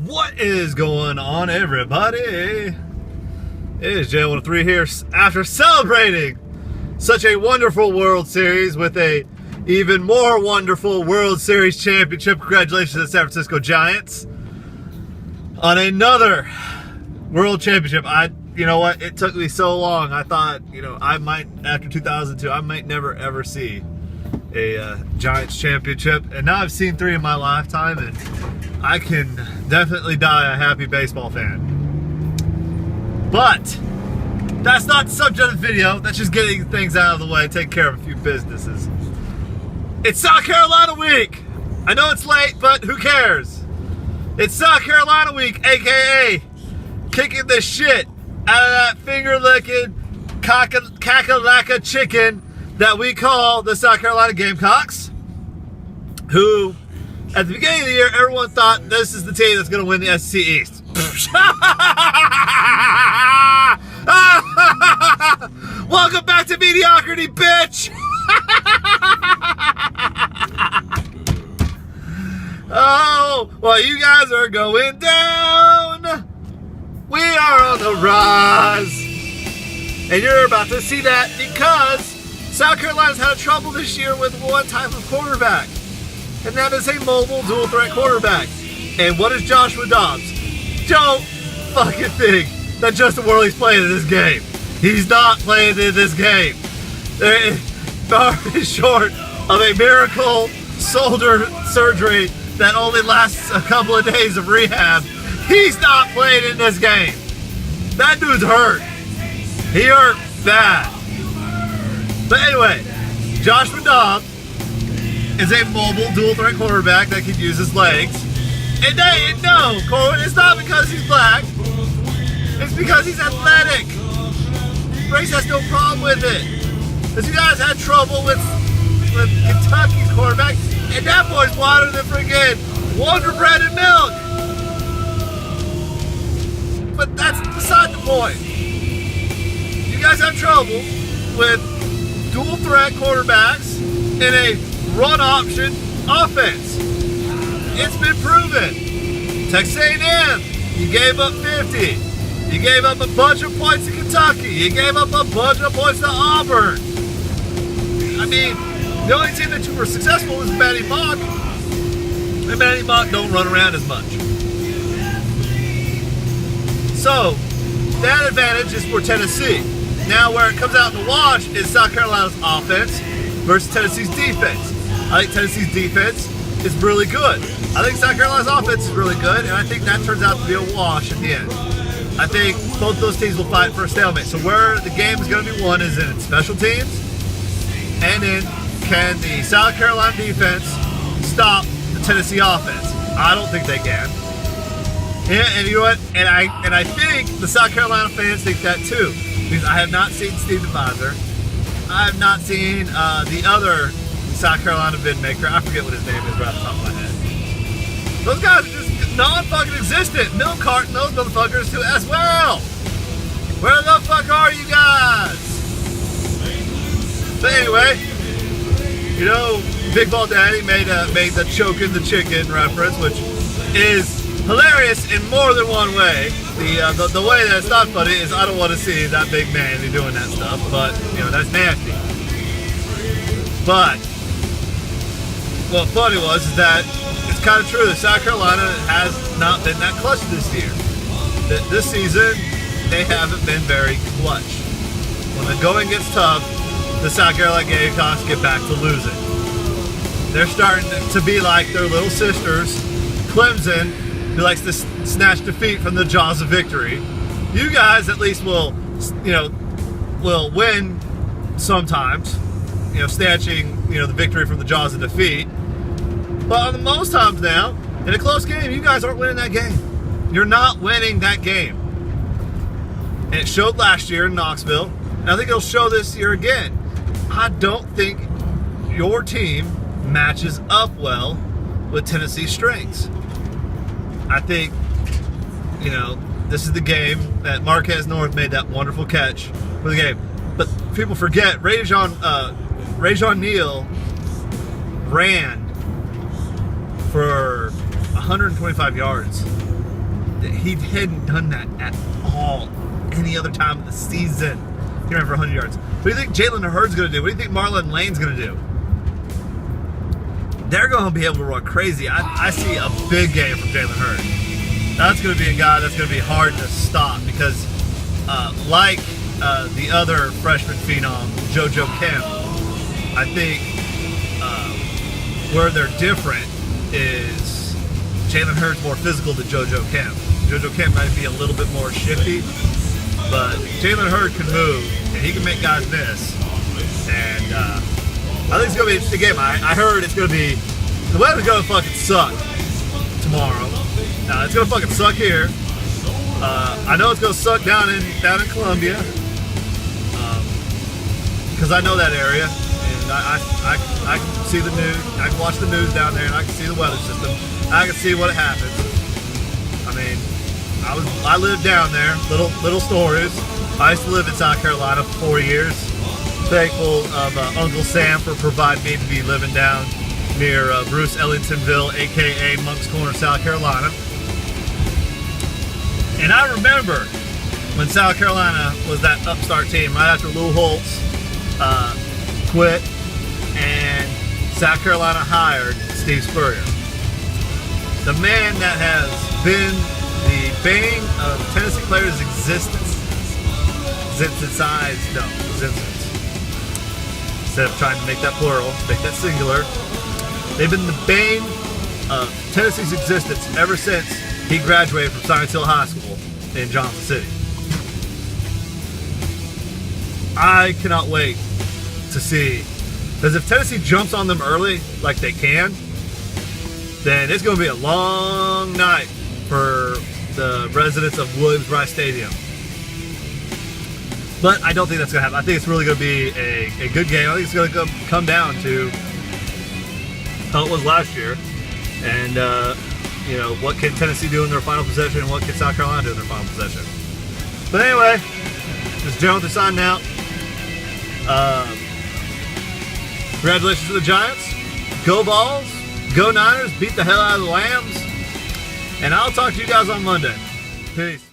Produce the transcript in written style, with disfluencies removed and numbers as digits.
What is going on, everybody? It is J103 here after celebrating such a wonderful World Series with a even more wonderful World Series championship. Congratulations to the San Francisco Giants on another World Championship. You know what? It took me so long. I thought, I might, after 2002, I might never ever see a Giants championship. And now I've seen 3 in my lifetime, and I can definitely die a happy baseball fan. But that's not the subject of the video. That's just getting things out of the way, taking care of a few businesses. It's South Carolina week. I know it's late, but who cares? It's South Carolina week, aka kicking the shit out of that finger-licking caca-lacka chicken that we call the South Carolina Gamecocks, who, at the beginning of the year, everyone thought this is the team that's going to win the SEC East. Welcome back to mediocrity, bitch! Oh, well, you guys are going down. We are on the rise. And you're about to see that because South Carolina's had trouble this year with one type of quarterback. And that is a mobile dual threat quarterback. And what is Joshua Dobbs? Don't fucking think that Justin Worley's playing in this game. He's not playing in this game. They're far short of a miracle shoulder surgery that only lasts a couple of days of rehab. He's not playing in this game. That dude's hurt. He hurt bad. But anyway, Joshua Dobbs is a mobile dual threat quarterback that can use his legs. And no, Corwin, it's not because he's black. It's because he's athletic. Brace has no problem with it. Because you guys had trouble with Kentucky's quarterback, and that boy's water than friggin' Wonder Bread and milk. But that's beside the point. You guys have trouble with dual threat quarterbacks in a run option offense. It's been proven. Texas A&M, you gave up 50. You gave up a bunch of points to Kentucky. You gave up a bunch of points to Auburn. I mean, the only team that you were successful was Matty Mock. And Matty Mock don't run around as much. So, that advantage is for Tennessee. Now, where it comes out in the wash is South Carolina's offense versus Tennessee's defense. I think Tennessee's defense is really good. I think South Carolina's offense is really good, and I think that turns out to be a wash at the end. I think both those teams will fight for a stalemate. So where the game is going to be won is in special teams, and in can the South Carolina defense stop the Tennessee offense? I don't think they can. And you know what? And I think the South Carolina fans think that too, because I have not seen Steve DeViser. I have not seen the other South Carolina vid maker. I forget what his name is right off the top of my head. Those guys are just non-fucking existent. Milk carton those motherfuckers too as well. Where the fuck are you guys? But anyway, Big Ball Daddy made the choking the chicken reference, which is hilarious in more than one way. The way that it's not funny is I don't want to see that big man doing that stuff, but that's nasty. But what funny was is that it's kind of true that South Carolina has not been that clutch this year. This season, they haven't been very clutch. When the going gets tough, the South Carolina Gamecocks get back to losing. They're starting to be like their little sisters, Clemson, who likes to snatch defeat from the jaws of victory. You guys at least will win sometimes, snatching, the victory from the jaws of defeat. But on most times now, in a close game, you guys aren't winning that game. You're not winning that game. And it showed last year in Knoxville, and I think it'll show this year again. I don't think your team matches up well with Tennessee's strengths. I think, this is the game that Marquez North made that wonderful catch for the game. But people forget, Rajon Neal ran for 125 yards He hadn't done that at all any other time of the season. He ran for 100 yards. What do you think Jalen Hurd's going to do? What do you think Marlon Lane's going to do? They're going to be able to run crazy. I see a big game from Jalen Hurd. That's going to be a guy that's going to be hard to stop because, like the other freshman phenom, JoJo Kim, I think where they're different is Jalen Hurd's more physical than JoJo Kim. JoJo Kim might be a little bit more shifty, but Jalen Hurd can move and he can make guys miss. And I think it's going to be a game. I heard it's going to be, the weather's going to fucking suck tomorrow. It's going to fucking suck here. I know it's going to suck down in Columbia because I know that area. And I can see the news. I can watch the news down there and I can see the weather system. I can see what happens. I mean, I lived down there. Little stories. I used to live in South Carolina for 4 years. Thankful of Uncle Sam for providing me to be living down near Bruce Ellingtonville, aka Moncks Corner, South Carolina. And I remember when South Carolina was that upstart team right after Lou Holtz quit and South Carolina hired Steve Spurrier. The man that has been the bane of Tennessee players' existence. Instead of trying to make that plural, make that singular. They've been the bane of Tennessee's existence ever since he graduated from Science Hill High School in Johnson City. I cannot wait to see, because if Tennessee jumps on them early, like they can, then it's going to be a long night for the residents of Williams-Brice Stadium. But I don't think that's going to happen. I think it's really going to be a good game. I think it's going to come down to how it was last year. And, what can Tennessee do in their final possession and what can South Carolina do in their final possession. But anyway, this is Jonathan signing out. Congratulations to the Giants. Go Balls. Go Niners. Beat the hell out of the Lambs. And I'll talk to you guys on Monday. Peace.